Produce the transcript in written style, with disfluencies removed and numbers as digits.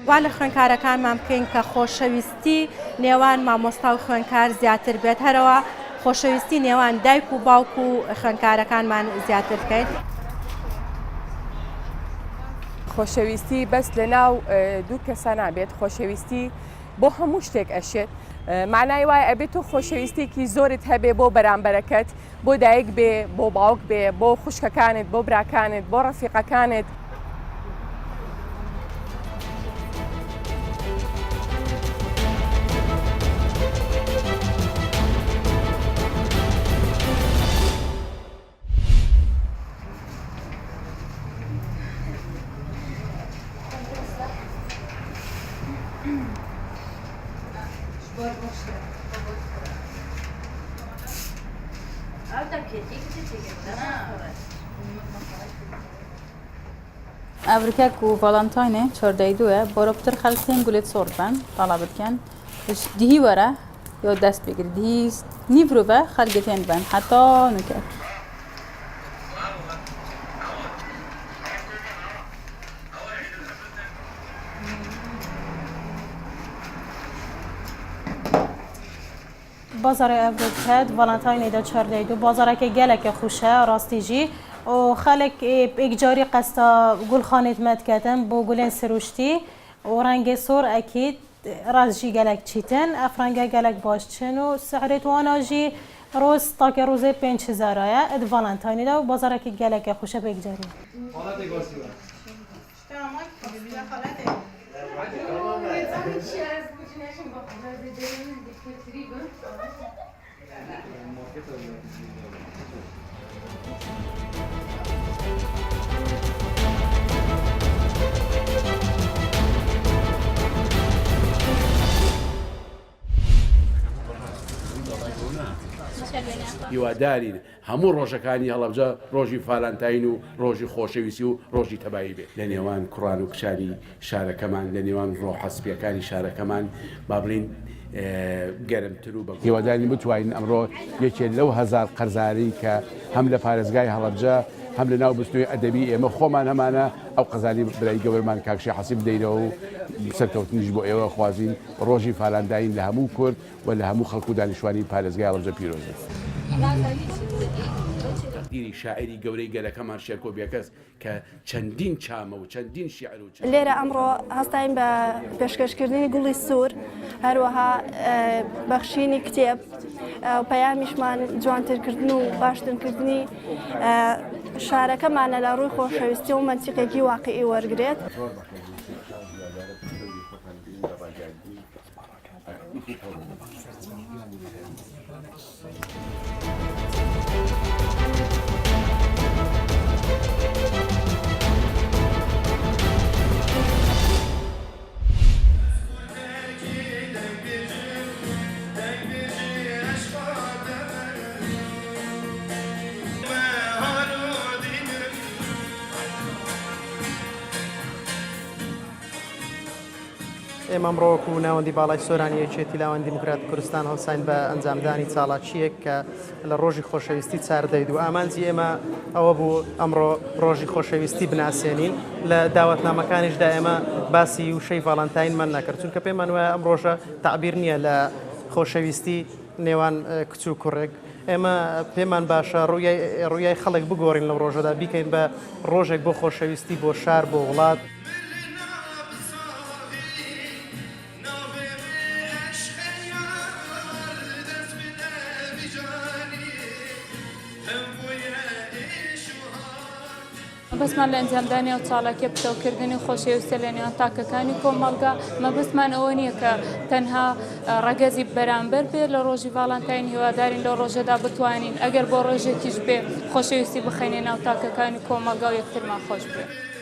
وا لە خوێنکارەکانمان بکەین کە خۆشەویستی نێوان مامۆستا و خوێنکار زیاتر بێت، هەرەوە خۆشەویستی نێوان دایک و باوک و خوێنکارەکانمان زیاتر بکەین. خۆشەویستی بەس لە ناو دوو کەسە نابێت، خۆشەویستی بۆ هەموو شتێک ئەشێت. معنای وایە ئەبێت تۆ خۆشەویستێکی زۆرت هەبێ بۆ بەرامبەرەکەت، بۆ دایک بێ، بۆ باوک بێ، بۆ خوشکەکانت، بۆ براکانت، بۆ ڕەفیقەکانت. ئەڤریکەک و ڤاڵەنتاینێ چۆردەی دووە بۆرەپتر خەڵکێن گولێت سۆڕ بن تاڵا بکەن دیهی وەرە یا دەست بگیر دیهی نیڤرۆڤە خەڵگەتێن بن حتا نوکە بازارە ئەڤریکەت ڤاڵەنتاینێدا چۆردەی دوو بازارێکی گەلێکە خوشە ڕاستیژی و خەڵک ئێکجاری قەستا گولخانێت مەدکەتن بۆ گولێن سروشتی و ڕەنگە سۆر ئەکید ڕازژی گەلێک چیتن ئەفرەنگە گەلێک باش چن و سعرێت واناژی ڕۆز تاکە ڕۆزێ 5000ە ئەد ڤاڵەنتاینێدا و بازارێکی گەلێکە خوشە بێکجاری هیوادارین هەموو ڕۆژەکانی هەڵەبجە ڕۆژی فالانتاین و ڕۆژی خۆشەویستی و ڕۆژی تەبایی بێت لە نێوان کوڕان و کچانی شارەکەمان لە نێوان ڕۆحەسپیەکانی شارەکەمان با بڵین گەرمتر و بە هیواداری بتوانین ئەمڕۆ یەکێک لەو هەزار قەرزاری کە هەم لە پارێزگای هەڵەبجە هەم لە ناو بستنەوەی ئەدەبی ئێمە خۆمان هەمانە ئەو قەزاری برای گەورەمان کاکشی حەسیب بدەینەوە و سەرکەوتنیش بۆ ئێوە خوازین ڕۆژی فالانتاین لە هەموو کورد و لە هەموو خەڵک و دانیشتوانی پارێزگای هەڵەبجە پیرۆزێت. دیری شاعری گەورەی گەلەکەمان شێرکۆبیەکەس کە چەندین چامە و چەندین شیعر و لێرە ئەمڕۆ هەستاین بە پێشکەشکردنی گوڵی سوور هەروەها بەخشینی کتێب و پەیامیشمان جوانترکردن و باشترکردنی شارەکەمانە لە ڕووی خۆشەویستی و مەنتیقێکی واقعی وەرگێت. ئێمە ئەمڕۆوەکو ناوەندی باڵای سۆرانی یەکێتی لاوەندی دیموکراتی کوردستان هەڵساین بە ئەنجامدانی چاڵاکیەک کە لە ڕۆژی خۆشەویستی چاردەی دوو ئامانجی ئێمە ئەوە بوو ئەمڕۆ ڕۆژی خۆشەویستی بناسیێنین لە داوەتنامەکانیشدا ئێمە باسی وشەی ڤاڵەنتاینمان نەکرد چونکە پێمان وایە ئەم ڕۆژە تعبیر نییە لە خۆشەویستی نێوان کچ و کوڕێک ئێمە پێمان باشە ڕوویای خەڵک بگۆڕین لەو ڕۆژەدا بیکەین بە ڕۆژێک بۆ خۆشەویستی بۆ شار بۆ وڵات. مەبەستمان لە ئەنجامدانی و چاڵاکی پتەوکردنی خۆشەویستە لە نێوان تاکەکانی کۆمەڵگا مەبەستمان ئەوە نییە کە تەنها ڕەگەزی بەرامبەر بێت لە ڕۆژی ڤاڵەنتاین هیوادارین لە ڕۆژەدا بتوانین ئەگەر بۆ ڕۆژێکیش بێ خۆشەویستی بخەینێ ناو تاکەکانی کۆمەڵگا و یەکترمان خۆش بێت.